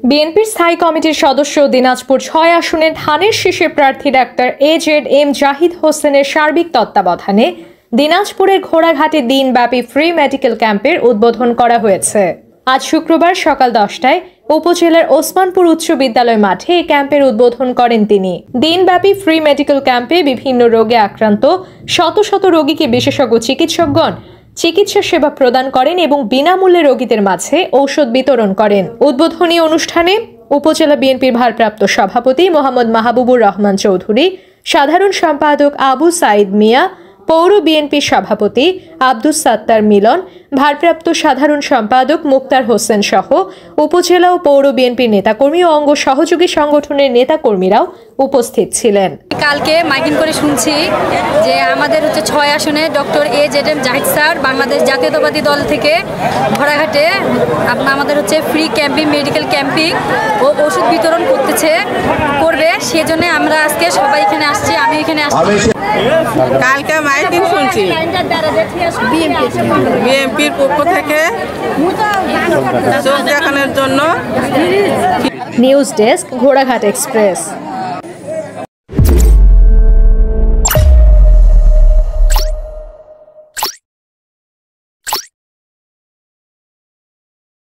বিএনপির স্থায়ী কমিটির সদস্য দিনাজপুর ৬ আসনের ধানের শীষের প্রার্থী ডাক্তার AZM জাহিদ হোসেনের সার্বিক তত্ত্বাবধানে দিনাজপুরের ঘোড়াঘাটে দিনব্যাপী ফ্রি মেডিকেল ক্যাম্পের উদ্বোধন করা হয়েছে। আজ শুক্রবার সকাল 10টায় উপজেলার ওসমানপুর উচ্চ বিদ্যালয় মাঠে এই ক্যাম্পের উদ্বোধন করেন তিনি। দিনব্যাপী ফ্রি মেডিকেল ক্যাম্পে বিভিন্ন রোগে আক্রান্ত শত শত রোগীকে বিশেষজ্ঞ চিকিৎসকগণ চিকিৎসা সেবা প্রদান করেন এবং বিনামূল্যে রোগীদের মাঝে ঔষধ বিতরণ করেন। উদ্বোধনী অনুষ্ঠানে উপজেলা বিএনপির ভারপ্রাপ্ত সভাপতি মোহাম্মদ মাহবুবুর রহমান চৌধুরী, সাধারণ সম্পাদক আবু সাইদ মিয়া, পৌর বিএনপির সভাপতি আব্দুস সাত্তার মিলন, ভারপ্রাপ্ত সাধারণ সম্পাদক মুক্তার হোসেন সহ উপজেলা ও পৌর বিএনপির নেতাকর্মী ও অঙ্গ সহযোগী সংগঠনের নেতাকর্মীরাও উপস্থিত ছিলেন। কালকে মাইকিং করে শুনছি যে আমাদের ৬ আসনে doctor AZM Zahid sir Bangladesh জাতীয়তাবাদী দল থেকে ঘোড়াঘাটে আমাদের ফ্রি ক্যাম্পিং মেডিকেল ক্যাম্পিং ও ওষুধ বিতরণ করবে, সেজন্য আমরা আজকে সবাই এখানে আসছি। আমি এখানে আসছি। কালকে মাইকিং শুনছি বিএনপির পক্ষ থেকে চোখ দেখানোর জন্য। নিউজ ডেস্ক, ঘোড়াঘাট এক্সপ্রেস।